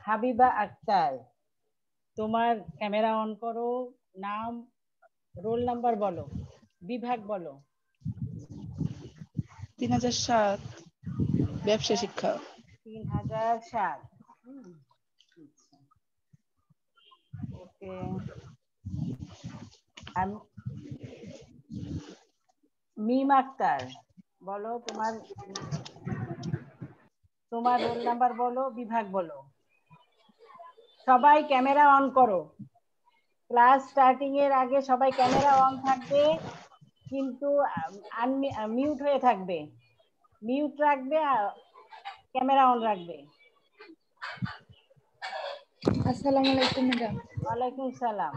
হাবিবা আক্তার, তোমার camera on করো, নাম, রোল নাম্বার বলো, বিভাগ বলো। 3007 ব্যবসা শিক্ষা। 3007। ওকে, মিম আক্তার বলো, তোমার রোল নাম্বার বলো, বিভাগ বলো। সবাই ক্যামেরা অন করো। ক্লাস স্টার্টিং এর আগে সবাই ক্যামেরা অন থাকবে, কিন্তু মিউট হয়ে থাকবে। মিউট রাখবে আর ক্যামেরা অন রাখবে। আসসালামু আলাইকুম ম্যাডাম। ওয়ালাইকুম সালাম।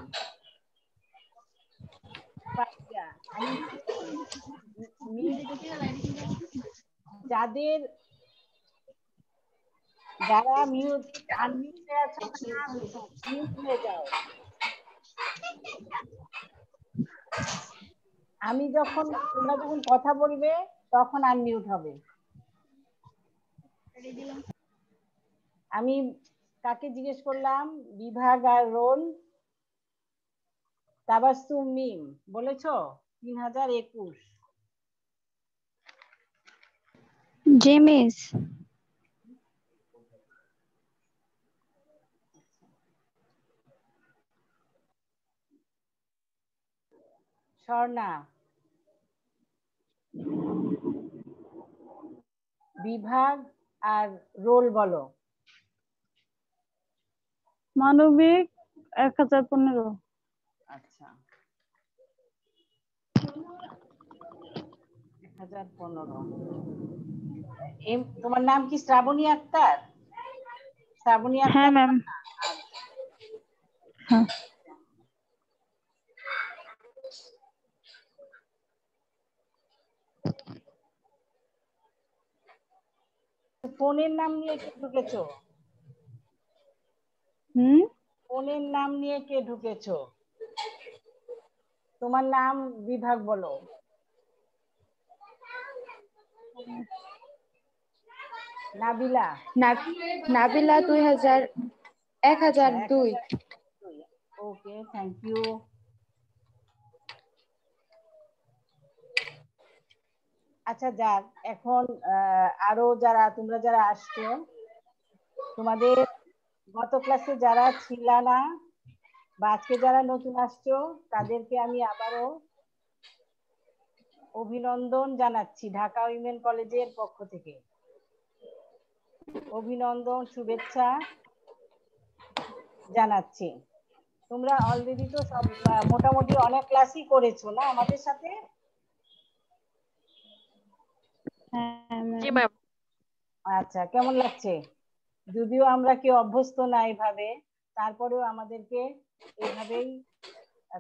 যারা মিউট আনমিউটে আছো না, মিউট হয়ে যাও। তোমরা যখন কথা বলবে তখন আনমিউট হবে। আমি কাকে জিজ্ঞেস করলাম বিভাগ আর রোল? তাবাসসুম মিম বলেছো 3021। জি মিস। স্বর্ণা, বিভাগ আর রোল বলো। মানবিক 1015। আচ্ছা, 1015। তোমার নাম কি শ্রাবণী আক্তার? শ্রাবণী আক্তার? হ্যাঁ ম্যাম। হ্যাঁ। ফোনের নাম নিয়ে কে ঢুকেছো? ফোনের নাম নিয়ে কে ঢুকেছো? তোমার নাম, বিভাগ বলো। নাবিলা। নাবিলা 1002। ওকে, থ্যাংক ইউ। আচ্ছা যাক, এখন আরো তোমরা যারা আসছো, তোমাদের গত ক্লাসে যারা ছিল না বা আজকে যারা নতুন আসছো, তাদেরকে আমি আবারও অভিনন্দন জানাচ্ছি ঢাকা উইমেন কলেজের পক্ষ থেকে। অভিনন্দন, শুভেচ্ছা জানাচ্ছি। তোমরা অলরেডি তো সব মোটামুটি অনেক ক্লাসই করেছো না আমাদের সাথে? আচ্ছা, কেমন লাগছে? যদিও আমরা কেউ অভ্যস্ত না এইভাবে, তারপরেও আমাদেরকে এইভাবেই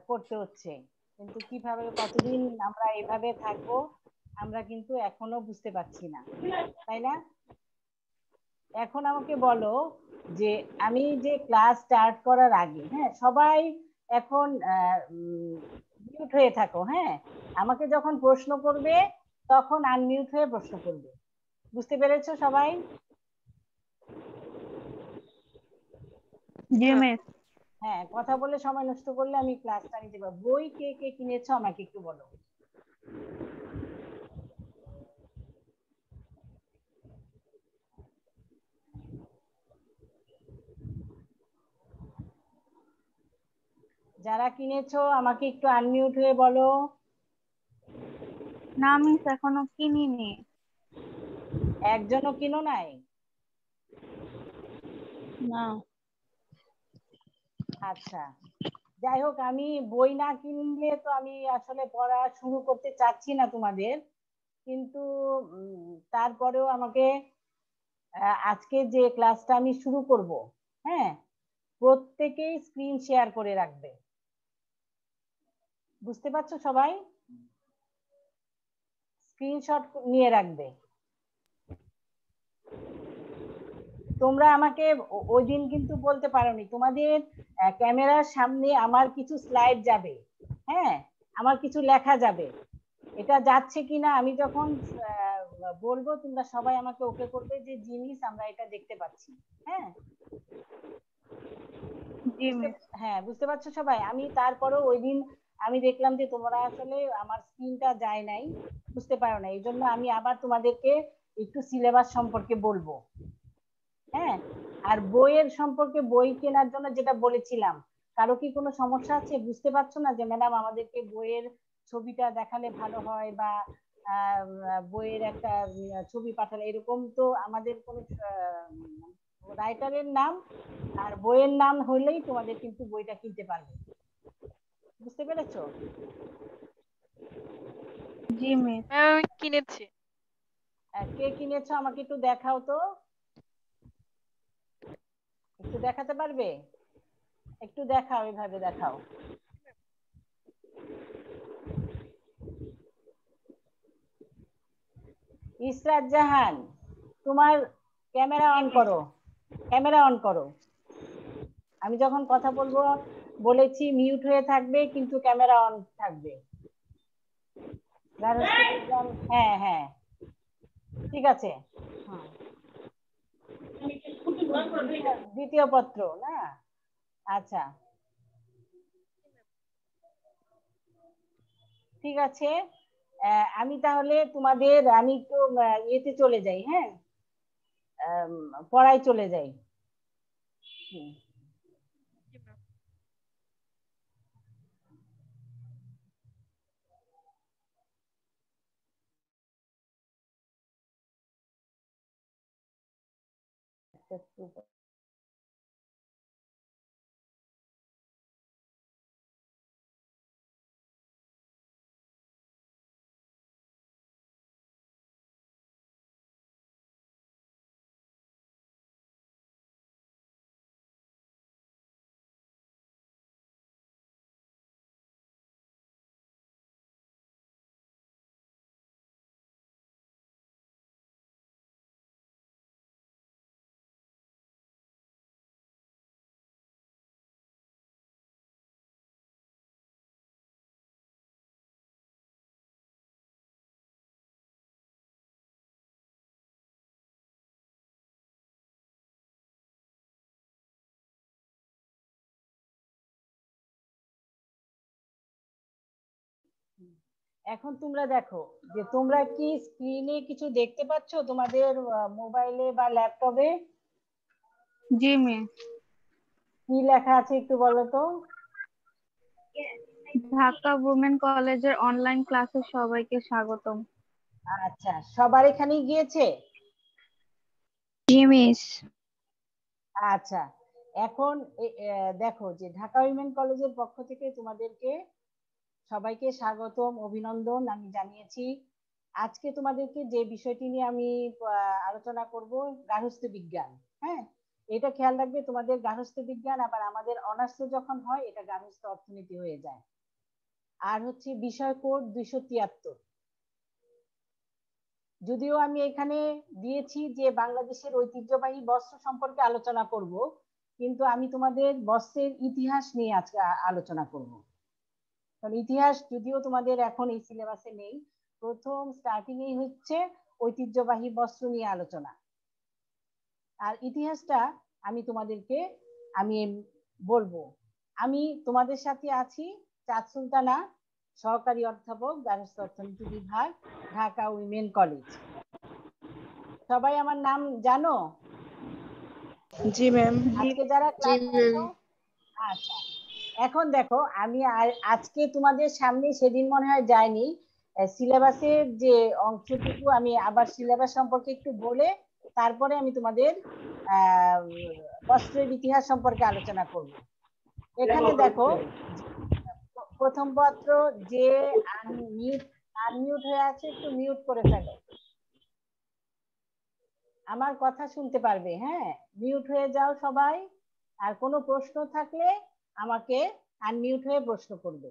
করতে হচ্ছে। কিন্তু কিভাবে কতদিন আমরা এইভাবে থাকবো আমরা কিন্তু এখনো বুঝতে পারছি না, তাই না? এখন আমাকে বলো যে আমি যে ক্লাস স্টার্ট করার আগে, হ্যাঁ, সবাই এখন মিউট হয়ে থাকো। হ্যাঁ, আমাকে যখন প্রশ্ন করবে তখন আনমিউট হয়ে প্রশ্ন করবে। বুঝতে পেরেছো সবাই? হ্যাঁ, কথা বলে সময় নষ্ট করলে আমি ক্লাসটা নিতে পারবো। বই কে কে কিনেছো আমাকে একটু বলো। যারা কিনেছো আমাকে একটু আনমিউট হয়ে বলো। না মিস, এখনো কিনিনি। একজনও কিনো নাই? না। আচ্ছা, যাই হোক, আমি বই না কিনলে তো আমি আসলে পড়া শুরু করতে চাচ্ছি না তোমাদের, কিন্তু তারপরেও আমাকে আজকে যে ক্লাসটা আমি শুরু করব, হ্যাঁ, প্রত্যেকেই স্ক্রিন শেয়ার করে রাখবে। বুঝতে পারছো সবাই? স্ক্রিনশট নিয়ে রাখবে। তোমরা আমাকে ওই দিন কিন্তু বলতে পারোনি তোমাদের ক্যামেরার সামনে আমার কিছু স্লাইড যাবে, হ্যাঁ, আমার কিছু লেখা যাবে। এটা যাচ্ছে কিনা আমি যখন বলবো, তোমরা সবাই আমাকে ওকে করবে যে জিনিস আমরা এটা দেখতে পাচ্ছি। হ্যাঁ, জি মিস। হ্যাঁ, বুঝতে পারছো সবাই? আমি তারপরেও ওই দিন আমি দেখলাম যে তোমরা আসলে আমার স্ক্রিনটা যায় নাই, বুঝতে পারো না, এই জন্য আমি আবার তোমাদেরকে একটু সিলেবাস সম্পর্কে বলবো। হ্যাঁ, আর বইয়ের সম্পর্কে বই কেনার জন্য যেটা বলেছিলাম, কারো কি কোনো সমস্যা আছে? বুঝতে পারছো না যে ম্যাডাম আমাদেরকে বইয়ের ছবিটা দেখালে ভালো হয়, বা বইয়ের একটা ছবি পাঠালে, এরকম তো আমাদের কোনো রাইটারের নাম আর বইয়ের নাম হলেই তোমাদের কিন্তু বইটা কিনতে পারবে। বুঝতে পেরেছো? জি মিস। আমি কিনেছি। কে কিনেছো আমাকে একটু দেখাও তো, একটু দেখাতে পারবে? একটু দেখাও, এভাবে দেখাও। ইসরাত জাহান, তোমার ক্যামেরা জি অন মিস। করো, ক্যামেরা অন করো। আমি যখন কথা বলবো বলেছি মিউট হয়ে থাকবে, কিন্তু ক্যামেরা অন থাকবে। গার্হস্থ্য বিজ্ঞান, হ্যাঁ হ্যাঁ, ঠিক আছে। হুম, দ্বিতীয় পত্র না? আচ্ছা, ঠিক আছে। আমি তাহলে তোমাদের, আমি একটু ইয়েতে চলে যাই, হ্যাঁ, পড়ায় চলে যাই। হুম। এখন তোমরা দেখো যে তোমরা কি স্ক্রিনে কিছু দেখতে পাচ্ছ তোমাদের মোবাইলে বা ল্যাপটপে? জি মিস। কি লেখা আছে একটু বলো তো। ঢাকা উমেন কলেজের অনলাইন ক্লাসে সবাইকে স্বাগতম। আচ্ছা, সবার এখানেই গিয়েছে? জি মিস। আচ্ছা, এখন দেখো যে ঢাকা উইমেন কলেজের পক্ষ থেকে তোমাদেরকে সবাইকে স্বাগতম, অভিনন্দন আমি জানিয়েছি। আজকে তোমাদেরকে যে বিষয়টি নিয়ে আমি আলোচনা করব, গার্হস্থ্য বিজ্ঞান। হ্যাঁ, এটা খেয়াল রাখবে, তোমাদের গার্হস্থ্য বিজ্ঞান আবার আমাদের অনার্স যখন হয় এটা গার্হস্থ্য অর্থনীতি হয়ে যায়। আর হচ্ছে বিষয় কোড 273। যদিও আমি এখানে দিয়েছি যে বাংলাদেশের ঐতিহ্যবাহী বস্ত্র সম্পর্কে আলোচনা করব, কিন্তু আমি তোমাদের বস্ত্রের ইতিহাস নিয়ে আজকে আলোচনা করব। কারণ ইতিহাস যদিও তোমাদের এখন এই সিলেবাসে নেই, প্রথম স্টার্টিং এই হচ্ছে ঐতিহ্যবাহী বস্ত্র নিয়ে আলোচনা। আর ইতিহাসটা আমি তোমাদেরকে আমি বলবো। আমি তোমাদের সাথে আছি চাঁদ সুলতানা, সহকারী অধ্যাপক, গার্হস্থ্য অর্থনীতি বিভাগ, ঢাকা উইমেন কলেজ। সবাই আমার নাম জানো? জি ম্যাম। আজকে যারা ক্লাস করছো? আচ্ছা, এখন দেখো আমি আজকে তোমাদের সামনে, সেদিন মনে হয় যায়নি, সিলেবাসের যে অংশটুকু আমি আবার সিলেবাস সম্পর্কে একটু বলে তারপরে আমি তোমাদের বস্ত্রের ইতিহাস সম্পর্কে আলোচনা করব। এখানে দেখো প্রথম পত্র, যে আনমিউট হয়ে আছে একটু মিউট করে ফেলো, আমার কথা শুনতে পারবে। হ্যাঁ, মিউট হয়ে যাও সবাই। আর কোনো প্রশ্ন থাকলে আমাকে আনমিউট হয়ে প্রশ্ন করবে।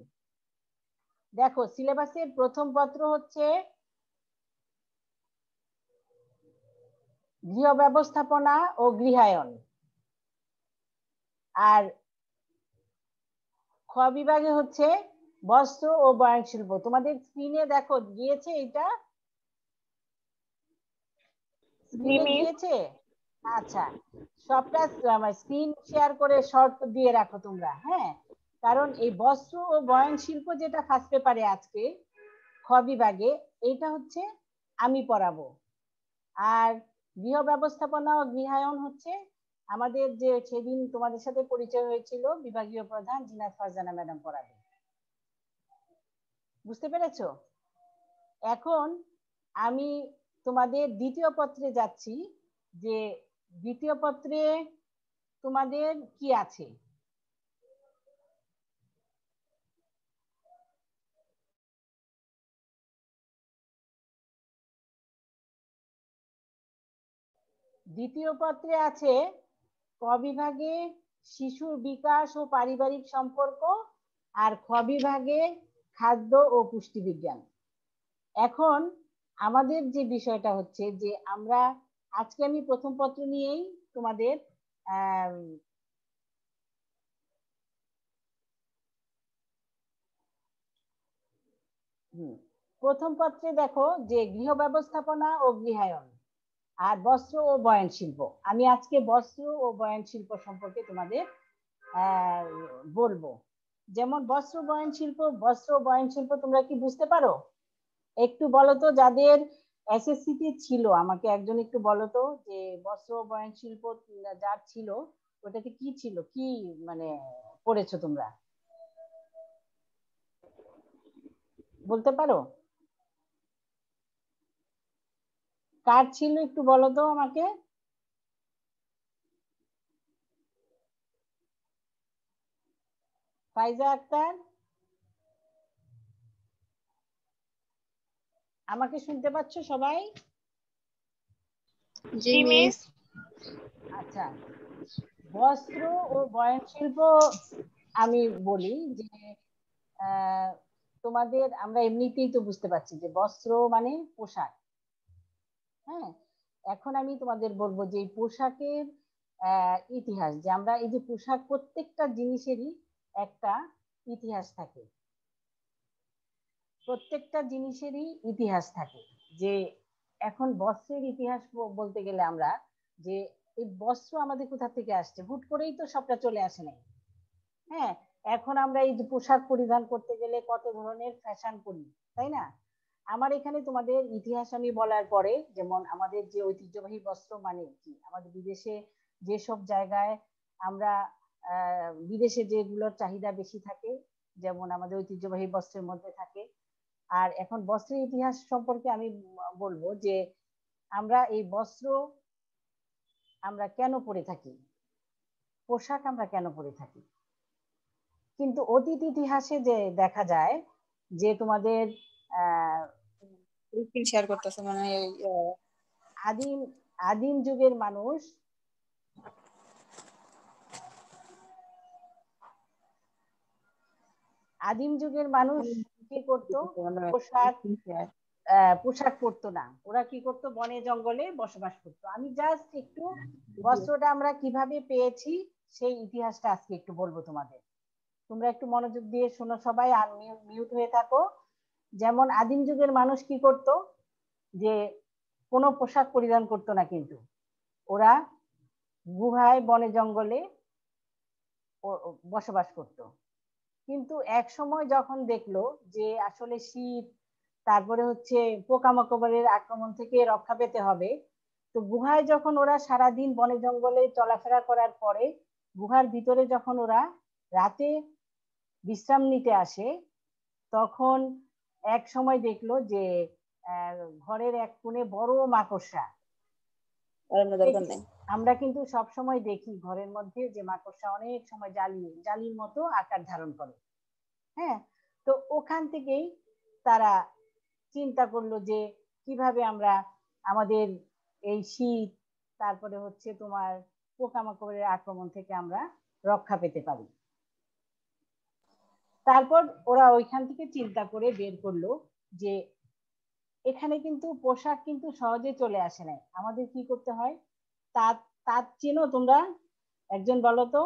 দেখো সিলেবাসের প্রথম পত্র হচ্ছে গৃহ ব্যবস্থাপনা ও গৃহায়ন। আর খ বিভাগে হচ্ছে বস্ত্র ও বয়ন শিল্প। তোমাদের স্ক্রিনে দেখো গিয়েছে এটা? স্ক্রিনে গিয়েছে? আচ্ছা, সবটা স্ক্রিন শেয়ার করে শর্ট দিয়ে রাখো তোমরা। হ্যাঁ, কারণ এই বস্ত্র ও বয়ন শিল্প যেটা ফার্স্ট পেপারে আজকে খ বিভাগে, এইটা হচ্ছে আমি পড়াবো। আর গৃহ ব্যবস্থাপনা ও গৃহায়ন হচ্ছে আমাদের যে সেদিন তোমাদের সাথে পরিচয় হয়েছিল বিভাগীয় প্রধান জিনাত ফারজানা ম্যাডাম পড়াবে। বুঝতে পেরেছো? এখন আমি তোমাদের দ্বিতীয় পত্রে যাচ্ছি, যে দ্বিতীয় পত্রে তোমাদের কি আছে। দ্বিতীয় পত্রে আছে ক বিভাগে শিশুর বিকাশ ও পারিবারিক সম্পর্ক, আর খ বিভাগে খাদ্য ও পুষ্টিবিজ্ঞান। এখন আমাদের যে বিষয়টা হচ্ছে যে আমরা আজকে আমি প্রথম পত্র নিয়েই তোমাদের প্রথম পত্রে দেখো যে গৃহ ব্যবস্থাপনা ও গৃহায়ন আর বস্ত্র ও বয়ন শিল্প। আমি আজকে বস্ত্র ও বয়ন শিল্প সম্পর্কে তোমাদের বলবো। যেমন বস্ত্র বয়ন শিল্প তোমরা কি বুঝতে পারো? একটু বলো তো, যাদের এসএসসি তে ছিল, আমাকে একজন একটু বলো তো যে বস্ত্র বয়ন শিল্প যার ছিল ওটাতে কি ছিল, কি মানে পড়েছো তোমরা, বলতে পারো? কার ছিল একটু বলো তো আমাকে। ফাইজা আক্তার, আমাকে শুনতে পাচ্ছ সবাই? জি মিস। আচ্ছা, বস্ত্র ও বয়ন শিল্প আমি বলি যে তোমাদের আমরা এমনিতেই তো বুঝতে পারছি যে বস্ত্র মানে পোশাক। হ্যাঁ, এখন আমি তোমাদের বলবো যে পোশাকের ইতিহাস, যে আমরা এই যে পোশাক প্রত্যেকটা জিনিসেরই একটা ইতিহাস থাকে, প্রত্যেকটা জিনিসেরই ইতিহাস থাকে। যে এখন বস্ত্রের ইতিহাস বলতে গেলে আমরা যে এই বস্ত্র আমাদের কোথা থেকে আসছে, হুট করেই তো সবটা চলে আসে নাই। হ্যাঁ, এখন আমরা এই যে পোশাক পরিধান করতে গেলে কত ধরনের ফ্যাশন করি, তাই না? আমার এখানে তোমাদের ইতিহাস আমি বলার পরে, যেমন আমাদের যে ঐতিহ্যবাহী বস্ত্র মানে কি, আমাদের বিদেশে যেসব জায়গায় আমরা বিদেশে যেগুলোর চাহিদা বেশি থাকে, যেমন আমাদের ঐতিহ্যবাহী বস্ত্রের মধ্যে থাকে। আর এখন বস্ত্রের ইতিহাস সম্পর্কে আমি বলবো যে আমরা এই বস্ত্র আমরা কেন পরে থাকি, পোশাক আমরা কেন পরে থাকি। কিন্তু অতীত ইতিহাসে যে দেখা যায় যে তোমাদের স্ক্রিন শেয়ার করতেছে মানে আদিম আদিম যুগের মানুষ কি করতো, পোশাক পোশাক পরতো না। ওরা কি করতো, বনে জঙ্গলে বসবাস করতো। আমি জাস্ট একটু বস্ত্রটা আমরা কিভাবে পেয়েছি সেই ইতিহাসটা আজকে একটু বলবো তোমাদের। তোমরা একটু মনোযোগ দিয়ে শোনো সবাই, আর মিউট হয়ে থাকো। যেমন আদিম যুগের মানুষ কি করত, যে কোনো পোশাক পরিধান করতো না, কিন্তু ওরা গুহায় বনে জঙ্গলে বসবাস করত। কিন্তু এক সময় যখন দেখলো যে আসলে শীত, তারপরে হচ্ছে পোকামাকড়ের আক্রমণ থেকে রক্ষা পেতে হবে, তো গুহায় যখন ওরা সারাদিন বনে জঙ্গলে চলাফেরা করার পরে গুহার ভিতরে যখন ওরা রাতে বিশ্রাম নিতে আসে, তখন এক সময় দেখলো যে ঘরের এক কোণে বড় মাকড়সা। আমরা কিন্তু সব সময় দেখি ঘরের মধ্যে যে মাকড়সা অনেক সময় জালির মতো আকার ধারণ করে। হ্যাঁ, তো ওখান থেকেই তারা চিন্তা করলো যে কিভাবে আমরা আমাদের এই শীত, তারপরে হচ্ছে তোমার পোকামাকড়ের আক্রমণ থেকে আমরা রক্ষা পেতে পারি। তারপর ওরা ওইখান থেকে চিন্তা করে বের করলো যে এখানে কিন্তু পোশাক কিন্তু সহজে চলে আসে না, আমাদের কি করতে হয়। তাঁত তাঁত চেনো তোমরা? একজন বলো তো।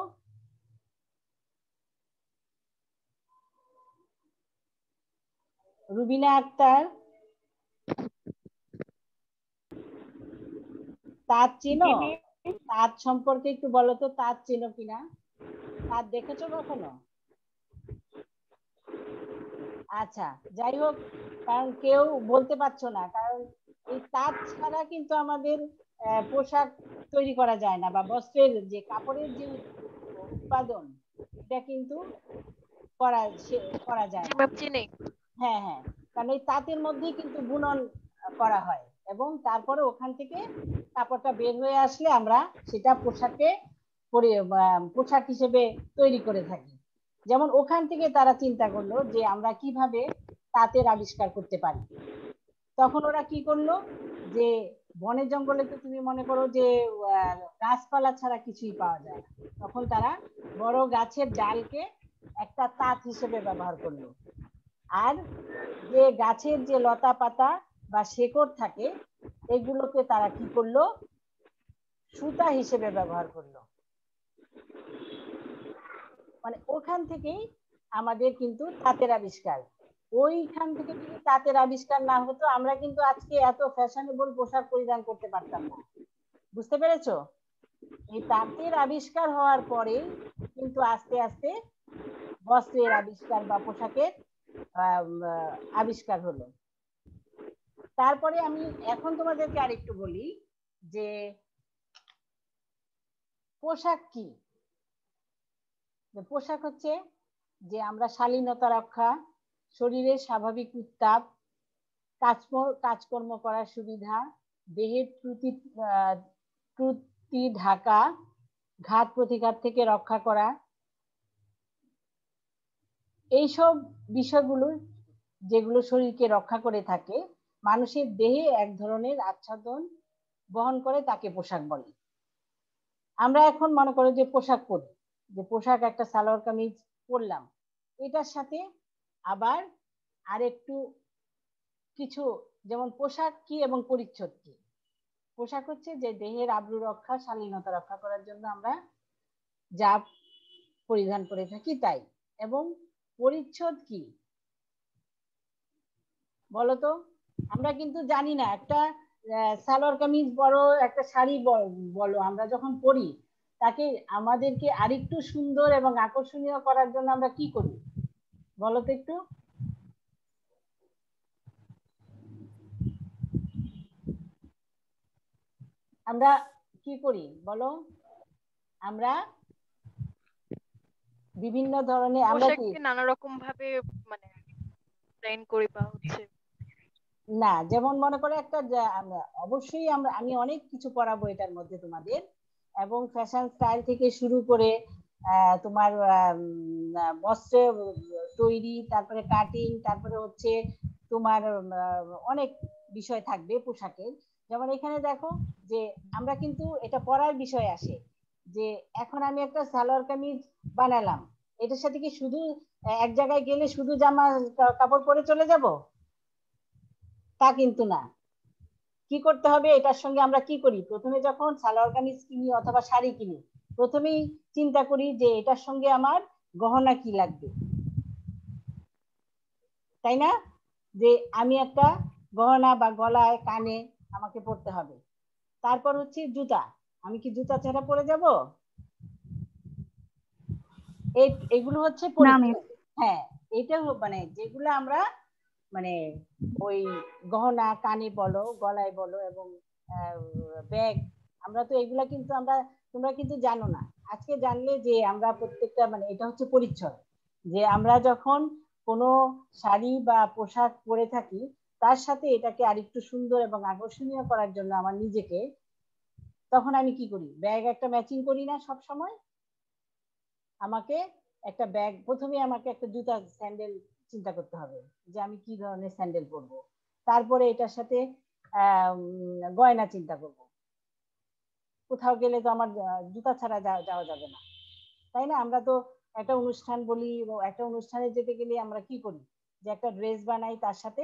রুবিনা আক্তার। তাঁত চিনো? জি মিস। তাঁত সম্পর্কে একটু বলো তো, তাঁত চিনো কিনা? তাঁত দেখেছো কখনো? আচ্ছা, যাই হোক, কারণ কেউ বলতে পারছো না, কারণ এই তাঁত ছাড়া কিন্তু আমাদের পোশাক তৈরি করা যায় না, বা বস্ত্রের যে কাপড়ের যে উৎপাদন, এটা কিন্তু করা যায় জি না। ম্যাম চিনি। হ্যাঁ হ্যাঁ, কারণ এই তাঁতের মধ্যেই কিন্তু বুনন করা হয়, এবং তারপরে ওখান থেকে কাপড়টা বের হয়ে আসলে আমরা সেটা পোশাক হিসেবে তৈরি করে থাকি। যেমন ওখান থেকে তারা চিন্তা করলো যে আমরা কিভাবে তাঁতের আবিষ্কার করতে পারি। তখন ওরা কি করলো, যে বনে জঙ্গলে তো তুমি মনে করো যে গাছপালা ছাড়া কিছুই পাওয়া যায় না, তখন তারা বড় গাছের ডালকে একটা তাঁত হিসেবে ব্যবহার করলো। আর যে গাছের যে লতা পাতা বা শেকড় থাকে, এগুলোকে তারা কি করলো, সুতা হিসেবে ব্যবহার করলো। মানে ওখান থেকেই আমাদের কিন্তু তাঁতের আবিষ্কার। ওইখান থেকে যদি তাঁতের আবিষ্কার না হতো, আমরা কিন্তু আজকে এত ফ্যাশনেবল পোশাক পরিধান করতে পারতাম না। বুঝতে পেরেছো? এই তাঁতের আবিষ্কার হওয়ার পরেই কিন্তু আস্তে আস্তে বস্ত্রের আবিষ্কার বা পোশাকের আবিষ্কার হলো। তারপরে আমি এখন তোমাদেরকে আরেকটু বলি যে পোশাক কি। পোশাক হচ্ছে যে আমরা শালীনতা রক্ষা, শরীরের স্বাভাবিক উত্তাপ, কাজকর্ম করার সুবিধা, দেহের ত্রুটি ঢাকা, ঘাত প্রতিঘাত থেকে রক্ষা করা, এইসব বিষয়গুলো যেগুলো শরীরকে রক্ষা করে থাকে, মানুষের দেহে এক ধরনের আচ্ছাদন বহন করে, তাকে পোশাক বলে। আমরা এখন মনে করো যে পোশাক পরি, যে পোশাক একটা সালোয়ার কামিজ পরলাম, এটার সাথে আবার আরেকটু কিছু, যেমন পোশাক কি এবং পরিচ্ছদ কি। পোশাক হচ্ছে যে দেহের আবরু রক্ষা, শালীনতা রক্ষা করার জন্য আমরা যা পরিধান করে থাকি তাই। এবং পরিচ্ছদ কি বলতো? আমরা কিন্তু জানি না, একটা সালোয়ার কামিজ বলো, একটা শাড়ি বলো, আমরা যখন পরি, তাকে আমাদেরকে আরেকটু সুন্দর এবং আকর্ষণীয় করার জন্য আমরা কি করি বলো তো একটু? আমরা কি করি বলো? আমরা বিভিন্ন ধরনের, আমরা কি, পোশাককে নানা রকম ভাবে মানে ডিজাইন করি বা হচ্ছে। না যেমন মনে করে একটা অবশ্যই আমি অনেক কিছু পড়াবো এটার মধ্যে তোমাদের, এবং ফ্যাশন স্টাইল থেকে শুরু করে তোমার বস্ত্র তৈরি, তারপরে কাটিং, তারপরে হচ্ছে তোমার অনেক বিষয় থাকবে পোশাকের। যেমন এখানে দেখো যে আমরা কিন্তু এটা পড়ার বিষয় আসে, যে এখন আমি একটা সালোয়ার কামিজ বানালাম, এটার সাথে কি শুধু এক জায়গায় গেলে শুধু জামা কাপড় পরে চলে যাব? তা কিন্তু না। কি করতে হবে, এটার সঙ্গে আমরা কি করি, প্রথমে যখন সালোয়ার কামিজ কিনি অথবা শাড়ি কিনি, প্রথমেই চিন্তা করি যে এটার সঙ্গে আমার গহনা কি লাগবে, তাই না? যে আমি একটা গহনা বা গলায় কানে আমাকে পরতে হবে। তারপর হচ্ছে জুতা, আমি কি জুতা ছাড়া পরে যাব? এগুলো হচ্ছে না মিস। পরিচ্ছদ। হ্যাঁ, এটা মানে যেগুলো আমরা মানে ওই গহনা কানে বলো, গলায় বলো, এবং ব্যাগ, আমরা তো এগুলা কিন্তু তোমরা কিন্তু জানো না। আজকে জানলে যে আমরা প্রত্যেকটা, মানে এটা হচ্ছে পরিচ্ছদ, যে আমরা যখন কোনো শাড়ি বা পোশাক পরে থাকি, তার সাথে এটাকে আরেকটু সুন্দর এবং আকর্ষণীয় করার জন্য আমার নিজেকে, তখন আমি কি করি, ব্যাগ একটা ম্যাচিং করি না সব সময়? আমাকে একটা ব্যাগ, প্রথমে আমাকে একটা জুতা স্যান্ডেল চিন্তা করতে হবে, যে আমি কি ধরনের স্যান্ডেল পরবো। তারপরে এটার সাথে গয়না চিন্তা করব। কোথাও গেলে তো আমার জুতা ছাড়া যাওয়া যাবে না, তাই না? আমরা তো একটা অনুষ্ঠান বলি, একটা অনুষ্ঠানে যেতে গেলে আমরা কি করি, যে একটা ড্রেস বানাই, তার সাথে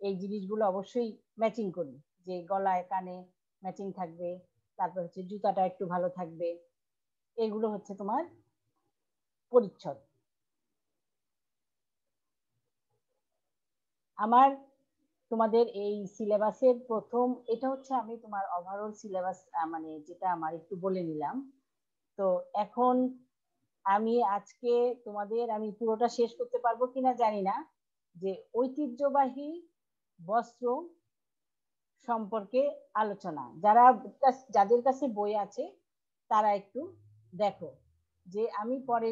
এই জিনিসগুলো অবশ্যই ম্যাচিং করি, যে গলায় কানে ম্যাচিং থাকবে, তারপর হচ্ছে জুতাটা একটু ভালো থাকবে। এগুলো হচ্ছে তোমার পরিচ্ছদ। আমার তোমাদের এই সিলেবাসের প্রথম, এটা হচ্ছে আমি তোমার ওভারঅল সিলেবাস মানে যেটা আমার একটু বলে নিলাম। তো এখন আমি আজকে তোমাদের, আমি পুরোটা শেষ করতে পারবো কিনা জানি না, যে ঐতিহ্যবাহী বস্ত্র সম্পর্কে আলোচনা। যাদের কাছে বই আছে তারা একটু দেখো, যে আমি পরে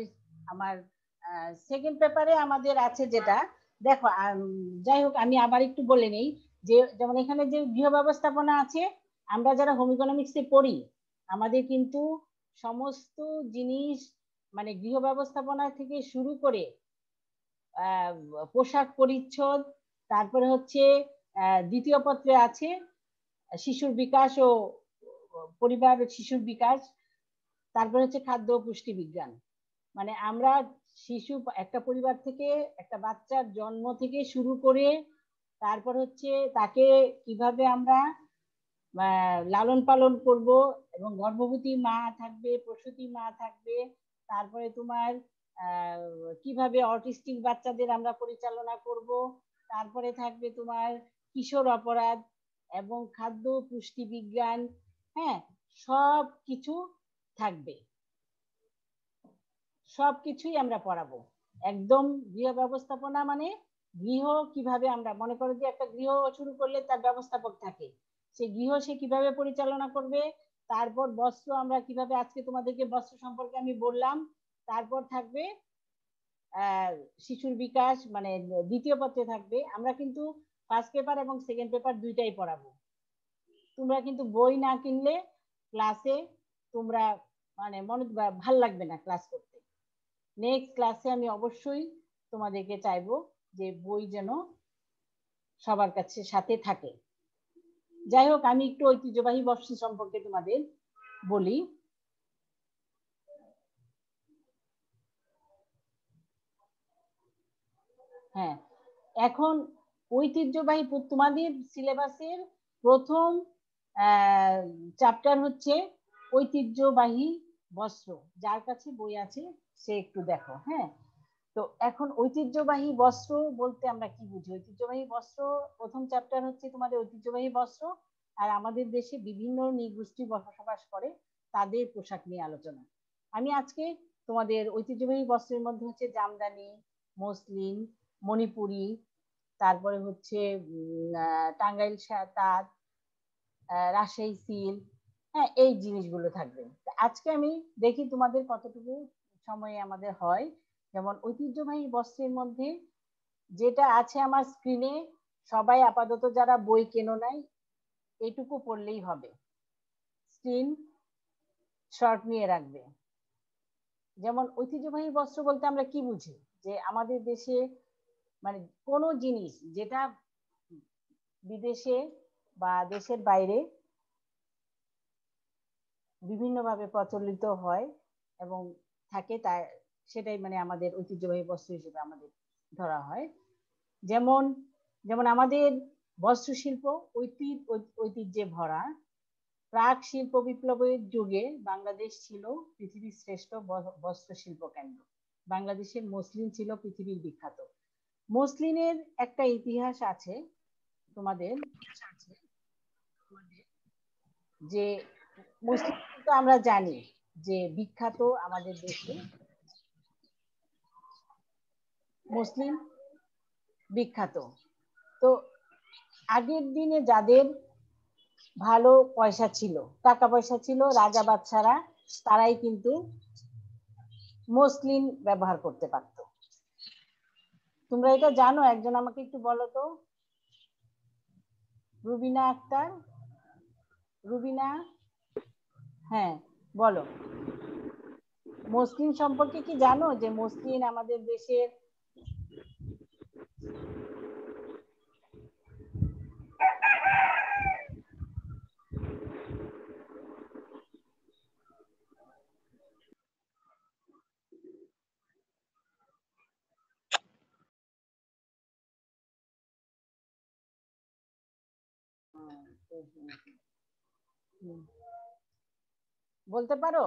আমার সেকেন্ড পেপারে আমাদের আছে যেটা, দেখো যাই হোক আমি আবার একটু বলে নেই, যে যেমন এখানে যে গৃহ ব্যবস্থাপনা আছে, আমরা যারা হোম ইকোনমিক্সে পড়ি আমাদের কিন্তু সমস্ত জিনিস মানে গৃহ ব্যবস্থাপনা থেকে শুরু করে পোশাক পরিচ্ছদ, তারপরে হচ্ছে দ্বিতীয় পত্রে আছে শিশুর বিকাশ ও পরিবার শিশুর বিকাশ, তারপরে হচ্ছে খাদ্য ও পুষ্টি বিজ্ঞান। মানে আমরা শিশু, একটা পরিবার থেকে একটা বাচ্চার জন্ম থেকে শুরু করে তারপর হচ্ছে তাকে কিভাবে আমরা লালন পালন করব, এবং গর্ভবতী মা থাকবে, প্রসূতি মা থাকবে, তারপরে তোমার কিভাবে অটিস্টিক বাচ্চাদের আমরা পরিচালনা করব, তারপরে থাকবে তোমার কিশোর অপরাধ এবং খাদ্য পুষ্টি বিজ্ঞান। হ্যাঁ, সব কিছু থাকবে, সবকিছুই আমরা পড়াবো। একদম গৃহ ব্যবস্থাপনা মানে গৃহ কিভাবে, আমরা মনে করো যে একটা গৃহ শুরু করলে তার ব্যবস্থাপক থাকে, সে গৃহ সে কিভাবে পরিচালনা করবে, তারপর বস্ত্র আমরা কিভাবে, আজকে তোমাদেরকে বস্ত্র সম্পর্কে আমি বললাম, তারপর থাকবে শিশুর বিকাশ মানে দ্বিতীয় পত্রে থাকবে। আমরা কিন্তু ফার্স্ট পেপার এবং সেকেন্ড পেপার দুইটাই পড়াবো। তোমরা কিন্তু বই না কিনলে ক্লাসে তোমরা মানে মনে ভাল লাগবে না ক্লাস করতে। নেক্সট ক্লাসে আমি অবশ্যই তোমাদেরকে চাইবো যে বই যেন সবার কাছে সাথে থাকে। যাই হোক, আমি একটু ঐতিহ্যবাহী বস্ত্র সম্পর্কে তোমাদের বলি। হ্যাঁ, এখন ঐতিহ্যবাহী তোমাদের সিলেবাসের প্রথম চ্যাপ্টার হচ্ছে ঐতিহ্যবাহী বস্ত্র। যার কাছে বই আছে সে একটু দেখো। হ্যাঁ, তো এখন ঐতিহ্যবাহী বস্ত্র বলতে আমরা কি বুঝি? ঐতিহ্যবাহী বস্ত্র প্রথম চ্যাপ্টার হচ্ছে তোমাদের ঐতিহ্যবাহী বস্ত্র, আর আমাদের দেশে বিভিন্ন নৃগোষ্ঠী বসবাস করে তাদের পোশাক নিয়ে আলোচনা। আমি আজকে তোমাদের ঐতিহ্যবাহী বস্ত্রের মধ্যে হচ্ছে জামদানি, মসলিন, মণিপুরি, তারপরে হচ্ছে টাঙ্গাইল তাঁত, রাজশাহী সিল্ক, হ্যাঁ এই জিনিসগুলো থাকবে। আজকে আমি দেখি তোমাদের কতটুকু সময় আমাদের হয়। যেমন ঐতিহ্যবাহী বস্ত্রের মধ্যে যেটা আছে আমার স্ক্রিনে, সবাই আপাতত যারা বই কেনো নাই এইটুকু পড়লেই হবে, স্ক্রিন শর্ট নিয়ে রাখবে। যেমন ঐতিহ্যবাহী বস্ত্র বলতে আমরা কি বুঝি? যে আমাদের দেশে মানে কোনো জিনিস যেটা বিদেশে বা দেশের বাইরে বিভিন্নভাবে প্রচলিত হয় এবং থাকে, তাই সেটাই মানে আমাদের ঐতিহ্যবাহী বস্ত্র হিসেবে আমাদের ধরা হয়। যেমন যেমন আমাদের বস্ত্র শিল্প ঐতিহ্যে ভরা। প্রাক শিল্প বিপ্লবের যুগে বাংলাদেশ ছিল পৃথিবীর শ্রেষ্ঠ বস্ত্র শিল্প কেন্দ্র। বাংলাদেশের মসলিন ছিল পৃথিবীর বিখ্যাত। মসলিনের একটা ইতিহাস আছে তোমাদের, যে মসলিন তো আমরা জানি যে বিখ্যাত আমাদের দেশে, মসলিন বিখ্যাত। তো আগের দিনে যাদের ভালো পয়সা ছিল, টাকা পয়সা ছিল, রাজা বাদশারা, তারাই কিন্তু মসলিন ব্যবহার করতে পারতো। তোমরা এটা জানো? একজন আমাকে একটু বলো তো, রুবিনা আক্তার, রুবিনা, হ্যাঁ বলো, মসলিন সম্পর্কে কি জানো? যে মসলিন আমাদের দেশের বলতে পারো?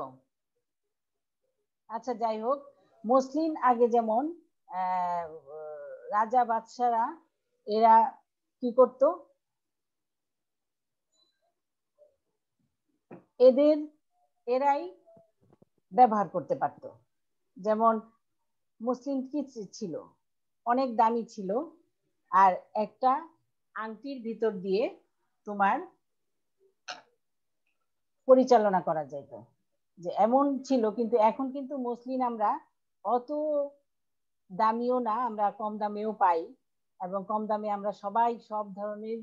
আচ্ছা যাই হোক, মসলিন আগে যেমন রাজা বাদশারা এরা কি করত, এরাই ব্যবহার করতে পারত। যেমন মসলিন কি ছিল, অনেক দামি ছিল, আর একটা আংটির ভিতর দিয়ে তোমার পরিচালনা করা যেত, যে এমন ছিল। কিন্তু এখন কিন্তু মসলিন আমরা অত দামিও না, আমরা কম দামেও পাই, এবং কম দামে আমরা সবাই সব ধরনের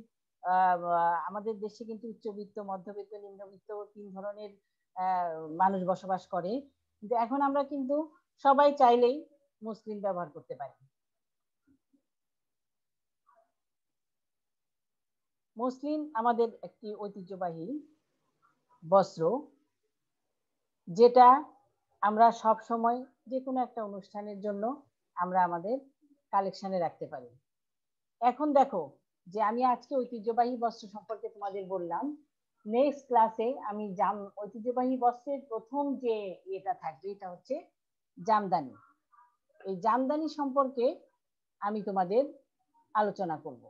আমাদের দেশে কিন্তু উচ্চবিত্ত, মধ্যবিত্ত, নিম্নবিত্ত তিন ধরনের মানুষ বসবাস করে। কিন্তু এখন আমরা কিন্তু সবাই চাইলেই মসলিন ব্যবহার করতে পারি। মসলিন আমাদের একটি ঐতিহ্যবাহী বস্ত্র, যেটা আমরা সব সময় যে কোনো একটা অনুষ্ঠানের জন্য আমরা আমাদের কালেকশনে রাখতে পারি। এখন দেখো যে আমি আজকে ঐতিহ্যবাহী বস্ত্র সম্পর্কে তোমাদের বললাম, নেক্সট ক্লাসে আমি ঐতিহ্যবাহী বস্ত্রের প্রথম যে এটা থাকবে, এটা হচ্ছে জামদানি। এই জামদানি সম্পর্কে আমি তোমাদের আলোচনা করব।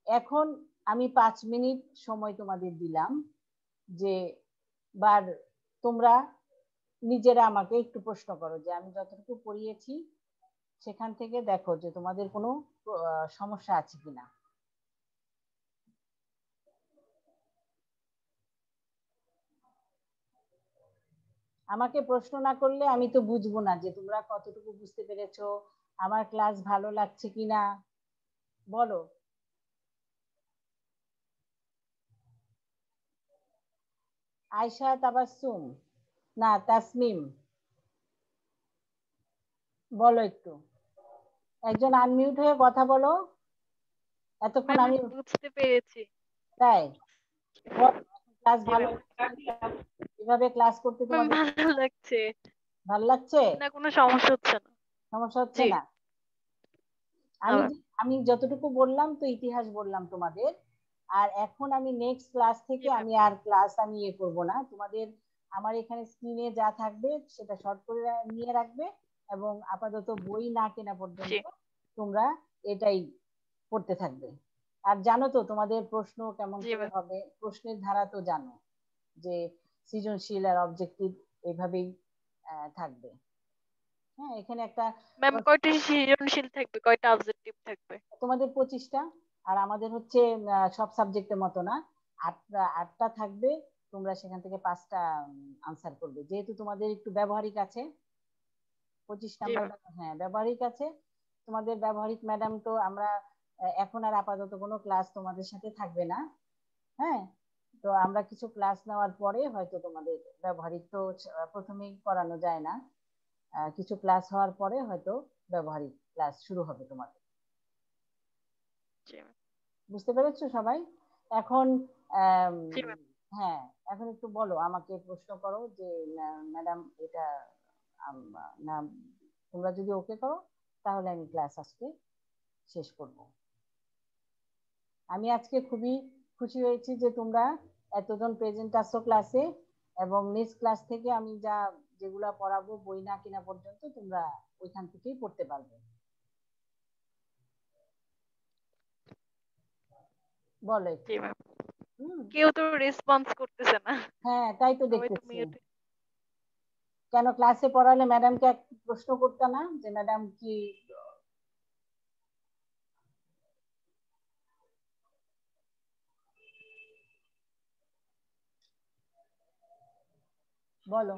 এখন আমি 5 মিনিট সময় তোমাদের দিলাম, যে বার তোমরা নিজেরা আমাকে একটু প্রশ্ন করো, যে আমি যতটুকু পড়িয়েছি সেখান থেকে দেখো যে তোমাদের কোনো সমস্যা আছে কিনা। আমাকে প্রশ্ন না করলে আমি তো বুঝবো না যে তোমরা কতটুকু বুঝতে পেরেছো, আমার ক্লাস ভালো লাগছে কিনা। বলো। আয়শা, তাবাসসুম, না তাসমিম, বলো একটু, একজন আনমিউট হয়ে কথা বলো। এতক্ষণ ম্যাম আমি বুঝতে পেরেছি। তাই ক্লাস জি ভালো ম্যাম। লাগছে? এভাবে ক্লাস করতে ম্যাম তোমাদের ভালো লাগছে, ভালো লাগছে? না কোনো সমস্যা হচ্ছে না। সমস্যা হচ্ছে জি না? না আমি ম্যাম। আমি যতটুকু বললাম তো ইতিহাস বললাম তোমাদের। আর এখন আমি নেক্সট ক্লাস জি থেকে ম্যাম। আমি আর ক্লাস আমি ইয়ে করবো না তোমাদের। আমার এখানে স্ক্রিনে যা থাকবে সেটা শর্ট করে নিয়ে রাখবে, এবং আপাতত বই না কেনা জি পর্যন্ত তোমরা এটাই পড়তে থাকবে। আর জানো তো তোমাদের প্রশ্ন কেমন জি করে ম্যাম। হবে, প্রশ্নের ধারা তো জানো, যে সৃজনশীল আর অবজেক্টিভ এভাবেই থাকবে। হ্যাঁ, এখানে একটা ম্যাম কয়টা সৃজনশীল থাকবে, কয়টা অবজেক্টিভ থাকবে? তোমাদের 25টা, আর আমাদের হচ্ছে সব সাবজেক্টের মতো না, আটটা থাকবে। তোমরা সেখান থেকে 5টা আনসার করবে, যেহেতু তোমাদের একটু ব্যবহারিক আছে। 25 জি নাম্বার, ম্যাম। হ্যাঁ ব্যবহারিক আছে তোমাদের। ব্যবহারিক ম্যাডাম তো আমরা এখন আর আপাতত কোনো ক্লাস তোমাদের সাথে থাকবে না। হ্যাঁ, তো আমরা কিছু ক্লাস নেওয়ার পরে হয়তো তোমাদের ব্যবহারিক তো প্রথমেই করানো যায় না, কিছু ক্লাস হওয়ার পরে হয়তো ব্যবহারিক ক্লাস শুরু হবে তোমাদের। জি ম্যাম। বুঝতে পেরেছো সবাই? এখন আম, জি ম্যাম। হ্যাঁ, এখন একটু বলো, আমাকে প্রশ্ন করো যে ম্যাডাম এটা না, তোমরা যদি ওকে করো তাহলে আমি ক্লাস আজকে শেষ করব। আমি আজকে খুবই খুশি হয়েছি যে তোমরা এতজন প্রেজেন্ট আছো ক্লাসে, এবং নেক্সট ক্লাস থেকে আমি যেগুলা পড়াবো বই না কিনা পর্যন্ত তোমরা ওইখান থেকেই পড়তে পারবে। বলো জি একটু। ম্যাম। হুম। কেউ তো রেসপন্স করতেছে না, হ্যাঁ, তাই তো সবাই তো দেখতেছি। মিউট। কেন ক্লাসে পড়ালে ম্যাডামকে এক প্রশ্ন করতে না, যে ম্যাডাম কি বলো।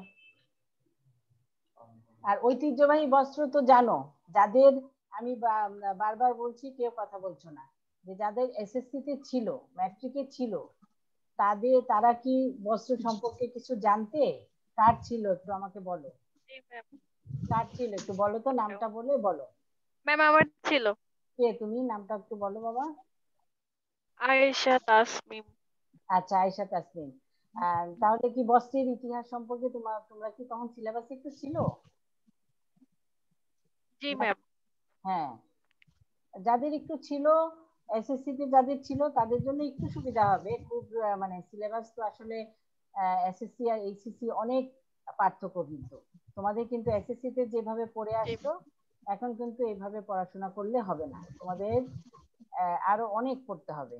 আর ঐতিহ্যবাহী বস্ত্র তো জানো, যাদের আমি বারবার বলছি কেউ কথা বলছো না, যে যাদের এসএসসি তে ছিল, ম্যাট্রিকে ছিল, তারা কি বস্ত্র সম্পর্কে কিছু জানতে? কার ছিল একটু আমাকে বলো, জি ম্যাম। কার ছিল একটু বলো তো, নামটা বলে বলো। ম্যাম আমার ছিল। কে তুমি, নামটা একটু বলো বাবা। আয়েশা তাসমিম। আচ্ছা, আয়েশা তাসনিম। তাহলে কি বস্ত্রের ইতিহাস সম্পর্কে তোমরা কি তখন সিলেবাসে একটু ছিল? জি ম্যাম। হ্যাঁ, যাদের একটু ছিল, এসএসসি তে যাদের ছিল তাদের জন্য একটু সুবিধা হবে। খুব মানে সিলেবাস তো আসলে এসএসসি আর এইচএসসি অনেক পার্থক্য, কিন্তু তোমাদের কিন্তু এসএসসি তে যেভাবে পড়ে জি আসছো এখন কিন্তু এইভাবে পড়াশোনা করলে হবে না তোমাদের। আরো অনেক পড়তে হবে।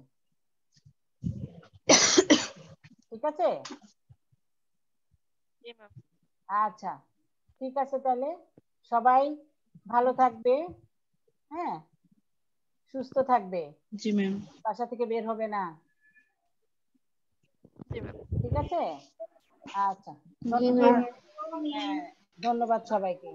ঠিক আছে? জি ম্যাম। আচ্ছা, ঠিক আছে, তাহলে সবাই ভালো থাকবে, হ্যাঁ, সুস্থ থাকবে, জি ম্যাম। বাসা থেকে বের হবে না। জি ম্যাম। ঠিক আছে? আচ্ছা, জি ম্যাম। হ্যাঁ, ধন্যবাদ সবাইকে।